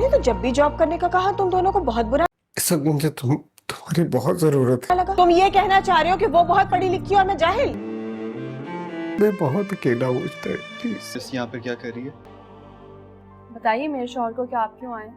मैंने तो जब भी जॉब करने का कहा तुम दोनों को बहुत बुरा इस वक्त मुझे तुम्हारी बहुत जरूरत है। लगा। तुम ये कहना चाह रहे हो कि वो बहुत पढ़ी लिखी और मैं जाहिल? मैं बहुत अकेला हूँ इस टाइम, प्लीज। इस यहाँ पे क्या कर रही है? बताइए मेरे शौहर को कि आप क्यों आए?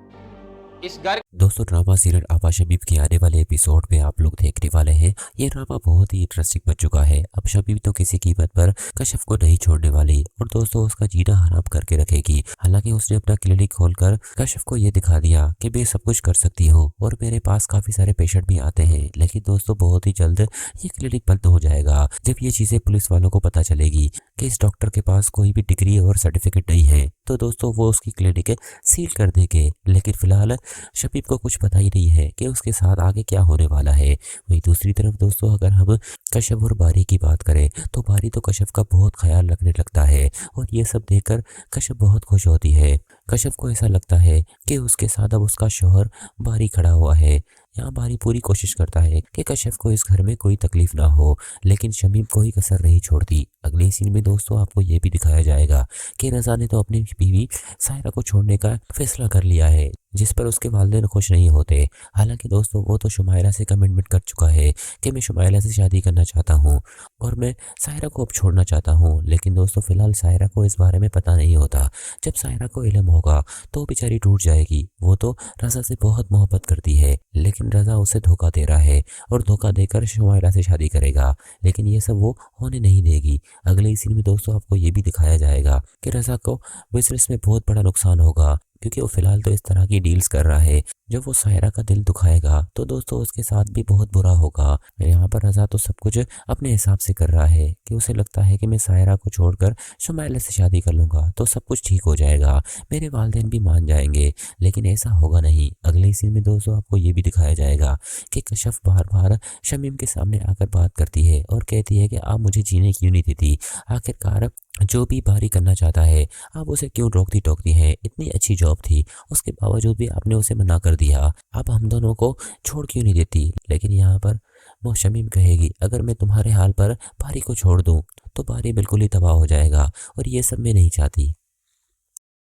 इस घर दोस्तों ड्रामा सीरियल आपा शबीब के आने वाले एपिसोड में आप लोग देखने वाले हैं। ये ड्रामा बहुत ही इंटरेस्टिंग बन चुका है। अब शबीब तो किसी कीमत पर कश्यप को नहीं छोड़ने वाली और दोस्तों उसका जीना हराम करके रखेगी। हालांकि उसने अपना क्लिनिक खोलकर कश्यप को ये दिखा दिया कि मैं सब कुछ कर सकती हूँ और मेरे पास काफी सारे पेशेंट भी आते हैं। लेकिन दोस्तों बहुत ही जल्द ये क्लिनिक बंद हो जाएगा जब ये चीजें पुलिस वालों को पता चलेगी कि इस डॉक्टर के पास कोई भी डिग्री और सर्टिफिकेट नहीं है। तो दोस्तों वो उसकी क्लिनिक सील कर देंगे। लेकिन फिलहाल शबीब को कुछ पता ही नहीं है कि उसके साथ आगे क्या होने वाला है। वहीं दूसरी तरफ दोस्तों अगर हम कश्यप और बारी की बात करें तो बारी तो कश्यप का बहुत ख्याल रखने लगता है और ये सब देखकर कश्यप बहुत खुश होती है। कश्यप को ऐसा लगता है कि उसके साथ अब उसका शौहर बारी खड़ा हुआ है। यहाँ बारी पूरी कोशिश करता है कि कश्यप को इस घर में कोई तकलीफ ना हो, लेकिन शमीम कोई कसर नहीं छोड़ती। अगले सीन में दोस्तों आपको ये भी दिखाया जाएगा कि रजा ने तो अपनी बीवी सायरा को छोड़ने का फैसला कर लिया है, जिस पर उसके वालिदैन खुश नहीं होते। हालांकि दोस्तों वो तो शुमायरा से कमिटमेंट कर चुका है कि मैं शुमायरा से शादी करना चाहता हूँ और मैं सायरा को अब छोड़ना चाहता हूँ। लेकिन दोस्तों फिलहाल सायरा को इस बारे में पता नहीं होता। जब सायरा को इल्म होगा तो बेचारी टूट जाएगी। वो तो रजा से बहुत मोहब्बत करती है, लेकिन रजा उसे धोखा दे रहा है और धोखा देकर शुमायरा से शादी करेगा। लेकिन ये सब वो होने नहीं देगी। अगले सीन में दोस्तों आपको ये भी दिखाया जाएगा कि रजा को बिजनेस में बहुत बड़ा नुकसान होगा, क्योंकि वो फिलहाल तो इस तरह की डील्स कर रहा है। जब वो सायरा का दिल दुखाएगा तो दोस्तों उसके साथ भी बहुत बुरा होगा। यहाँ पर रजा तो सब कुछ अपने हिसाब से कर रहा है कि उसे लगता है कि मैं सायरा को छोड़कर शुमायला से शादी कर लूंगा तो सब कुछ ठीक हो जाएगा, मेरे वालिदैन भी मान जाएंगे। लेकिन ऐसा होगा नहीं। अगले सीन में दोस्तों आपको ये भी दिखाया जाएगा कि कश्यप बार बार शमीम के सामने आकर बात करती है और कहती है कि आप मुझे जीने क्यों नहीं देती, आखिरकार जो भी बारी करना चाहता है आप उसे क्यों रोकती टोकती हैं, इतनी अच्छी जॉब थी उसके बावजूद भी आपने उसे मना कर दिया, आप हम दोनों को छोड़ क्यों नहीं देती। लेकिन यहाँ पर वो शमीम कहेगी अगर मैं तुम्हारे हाल पर बारी को छोड़ दूं तो बारी बिल्कुल ही तबाह हो जाएगा और ये सब मैं नहीं चाहती।